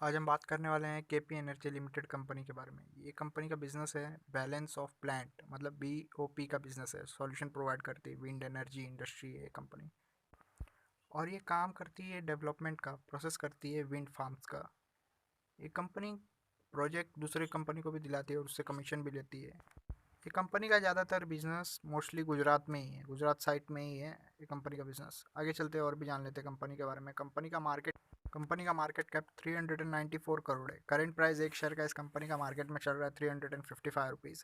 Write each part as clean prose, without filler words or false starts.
आज हम बात करने वाले हैं केपी एनर्जी लिमिटेड कंपनी के बारे में। ये कंपनी का बिजनेस है बैलेंस ऑफ प्लांट, मतलब बीओपी का बिजनेस है। सॉल्यूशन प्रोवाइड करती है विंड एनर्जी इंडस्ट्री है ये कंपनी। और ये काम करती है डेवलपमेंट का, प्रोसेस करती है विंड फार्म्स का। ये कंपनी प्रोजेक्ट दूसरे कंपनी को भी दिलाती है और उससे कमीशन भी लेती है। ये कंपनी का ज़्यादातर बिजनेस मोस्टली गुजरात में ही है, गुजरात साइड में ही है ये कंपनी का बिजनेस। आगे चलते और भी जान लेते हैं कंपनी के बारे में। कंपनी का मार्केट कैप 394 करोड़ है। करेंट प्राइस एक शेयर का इस कंपनी का मार्केट में चल रहा है 355 रुपीज़।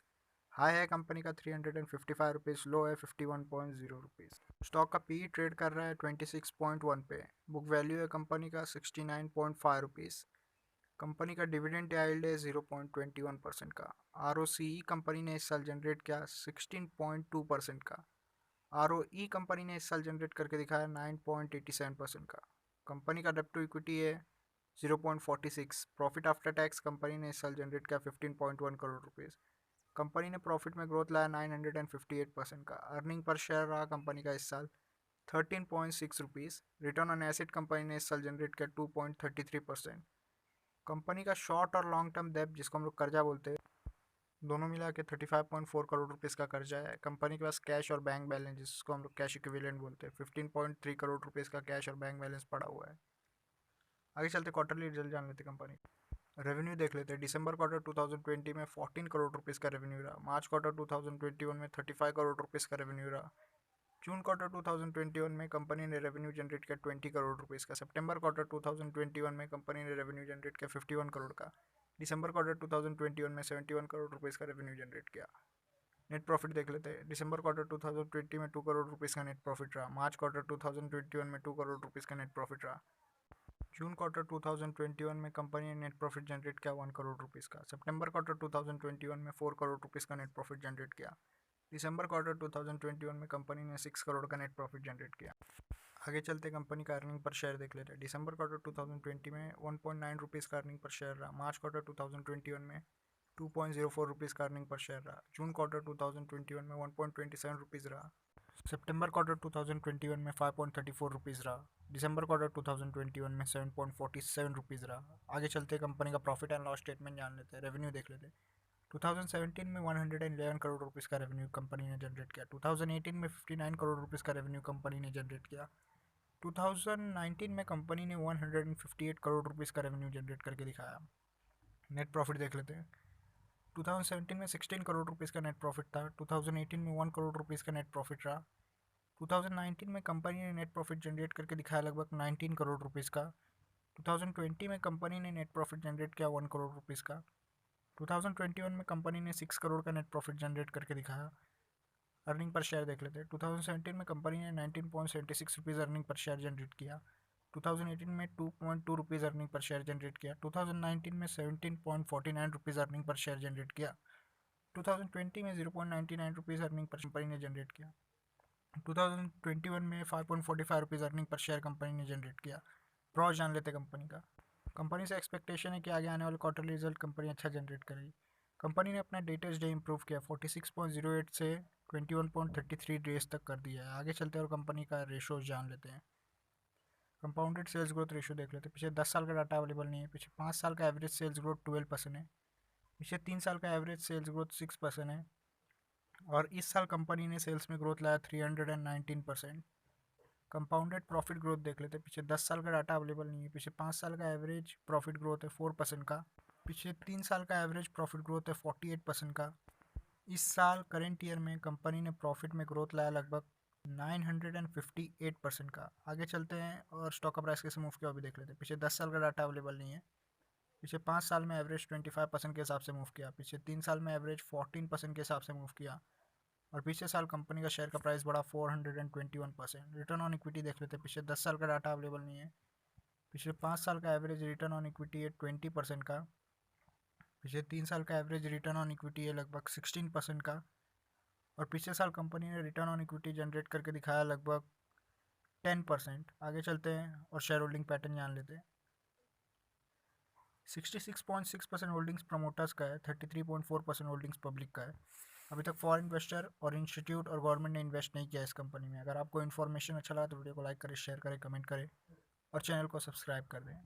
हाई है कंपनी का 355 रुपीज़, लो है 51.0 रुपीज़। स्टॉक का पी ट्रेड कर रहा है 26.1 पे। बुक वैल्यू है कंपनी का 69.5 रुपीज़। कंपनी का डिविडेंड याइल्ड है 0.21% का। आरओसीई कंपनी ने इस साल जनरेट किया 16.2% का। आरओई कंपनी ने इस साल जनरेट करके दिखाया 9.87% का। कंपनी का डेब्ट टू इक्विटी है 0.46। प्रॉफिट आफ्टर टैक्स कंपनी ने इस साल जनरेट किया 15.1 करोड़ रुपीज़। कंपनी ने प्रॉफिट में ग्रोथ लाया 958% का। अर्निंग पर शेयर रहा कंपनी का इस साल 13.6 rupees. Return on asset company ने इस साल जनरेट किया 2.33%। कंपनी का शॉर्ट और लॉन्ग टर्म डेब्ट, जिसको हम लोग कर्जा बोलते हैं, दोनों मिला के 35.4 करोड़ रुपीज़ का कर्जा है। कंपनी के पास कैश और बैंक बैलेंस, जिसको हम लोग कैश इक्विवेलेंट बोलते हैं, 15.3 करोड़ रुपीज़ का कैश और बैंक बैलेंस पड़ा हुआ है। आगे चलते क्वार्टरली रिजल्ट जान लेते कंपनी। रेवेन्यू देख लेते हैं। दिसंबर क्वार्टर 2020 में 14 करोड़ रुपीज़ का रेवेन्यू रहा। मार्च क्वार्टर 2021 में 35 करोड़ रुपीज़ का रेवेन्यू रहा। जून क्वार्टर 2021 में कंपनी ने रेवेन्यू जनरेट किया 20 करोड़ रुपीज़ का। सितंबर क्वार्टर 2021 में कंपनी ने रेवेन्यू जनरेट किया 51 करोड़ का। दिसंबर क्वार्टर 2021 में 71 करोड़ रुपीज़ का रेवेन्यू जनरेट किया। नेट प्रॉफिट देख लेते हैं। दिसंबर क्वार्टर 2020 में 2 करोड़ रुपीज़ का नेट प्रॉफिट रहा। मार्च क्वार्टर 2021 में 2 करोड़ रुपीज़ का नेट प्रॉफिट रहा। जून क्वार्टर 2021 में कंपनी ने नेट प्रॉफिट जनरेट किया 1 करोड़ रुपीज़ का। सितंबर क्वार्टर 2021 में 4 करोड़ रुपीज़ का नेट प्रॉफिट जनरेट किया। दिसंबर क्वार्टर 2021 में कंपनी ने 6 करोड़ का नेट प्रॉफिट जनरेट किया। आगे चलते कंपनी का अर्निंग पर शेयर देख लेते हैं। दिसंबर क्वार्टर 2020 में 1.9 रुपीज़ का अर्निंग पर शेयर रहा। मार्च क्वार्टर 2021 में 2.04 रुपीज़ का अर्निंग पर शेयर रहा। जून क्वार्टर 2021 में 1.27 रुपीज़ रहा। सितंबर क्वार्टर 2021 में 5.34 रुपीज़ रहा। दिसंबर क्वार्टर 2021 में 7.47 रुपीज़ रहा। आगे चलते कंपनी का प्रॉफिट एंड लॉस स्टेटमेंट जान लेते हैं, रेवेन्यू देख लेते हैं। 2017 में 111 करोड़ रुपीज़ का रेवेन्यू कंपनी ने जनरेट किया। 2018 में 59 करोड़ रुपीज़ का रेवेन्यू कंपनी ने जनरेट किया। 2019 में कंपनी ने 158 करोड़ रुपीज़ का रेवेन्यू जनरेट करके दिखाया। नेट प्रॉफिट देख लेते हैं। 2017 में 16 करोड़ रुपीज़ का नेट प्रॉफिट था। 2018 में 1 करोड़ रुपीज़ का नेट प्रॉफिट रहा। 2019 में कंपनी ने नेट प्रॉफिट जनरेट करके दिखाया लगभग 19 करोड़ रुपीज़ का। 2020 में कंपनी ने नेट प्रॉफिट जनरेट किया 1 करोड़ रुपीज़ का। 2021 में कंपनी ने 6 करोड़ का नेट प्रॉफिट जनरेट करके दिखाया। अर्निंग पर शेयर देख लेते हैं। 2017 में कंपनी ने 19.76 rupees earning per share generate किया। 2018 में 2.2 rupees earning per share generate किया। 2019 में 17.49 rupees earning per share generate किया। 2020 में 0.99 रुपीज़ अर्निंग पर कंपनी ने जनरेट किया। 2021 में 5.45 rupees earning per share company ने जनरेट किया। प्रॉस जान लेते कंपनी का। कंपनी से एक्सपेक्टेशन है कि आगे आने वाले क्वार्टरली रिजल्ट कंपनी अच्छा जनरेट करेगी। कंपनी ने अपना डेटर्स डे इंप्रूव किया, 46.08 से 21.33 डेज तक कर दिया है। आगे चलते हैं और कंपनी का रेशो जान लेते हैं। कंपाउंडेड सेल्स ग्रोथ रेशो देख लेते हैं। पिछले 10 साल का डाटा अवेलेबल नहीं है। पिछले 5 साल का एवरेज सेल्स ग्रोथ 12% है। पिछले 3 साल का एवरेज सेल्स ग्रोथ 6% है। और इस साल कंपनी ने सेल्स में ग्रोथ लाया 319%। कंपाउंडेड प्रॉफिट ग्रोथ देख लेते हैं। पिछले 10 साल का डाटा अवेलेबल नहीं है। पिछले 5 साल का एवरेज प्रॉफिट ग्रोथ है 4% का। पिछले 3 साल का एवरेज प्रॉफिट ग्रोथ है 48% का। इस साल करेंट ईयर में कंपनी ने प्रॉफिट में ग्रोथ लाया लगभग 958% का। आगे चलते हैं और स्टॉक का प्राइस कैसे मूव किया अभी देख लेते हैं। पिछले 10 साल का डाटा अवेलेबल नहीं है। पिछले 5 साल में एवरेज 25% के हिसाब से मूव किया। पिछले 3 साल में एवरेज 14% के हिसाब से मूव किया। और पिछले साल कंपनी का शेयर का प्राइस बढ़ा 421%। रिटर्न ऑन इक्विटी देख लेते हैं। पिछले 10 साल का डाटा अवेलेबल नहीं है। पिछले 5 साल का एवरेज रिटर्न ऑन इक्विटी है 20% का। पिछले 3 साल का एवरेज रिटर्न ऑन इक्विटी है लगभग 16% का। और पिछले साल कंपनी ने रिटर्न ऑन इक्विटी जनरेट करके दिखाया लगभग 10%। आगे चलते हैं और शेयर होल्डिंग पैटर्न जान लेते हैं। 66.6% होल्डिंग्स प्रमोटर्स का है, 33.4% होल्डिंग्स पब्लिक का है। अभी तक फॉरेन इन्वेस्टर और इंस्टीट्यूट और गवर्नमेंट ने इन्वेस्ट नहीं किया इस कंपनी में। अगर आपको इन्फॉर्मेशन अच्छा लगा तो वीडियो को लाइक करें, शेयर करें, कमेंट करें और चैनल को सब्सक्राइब कर दें।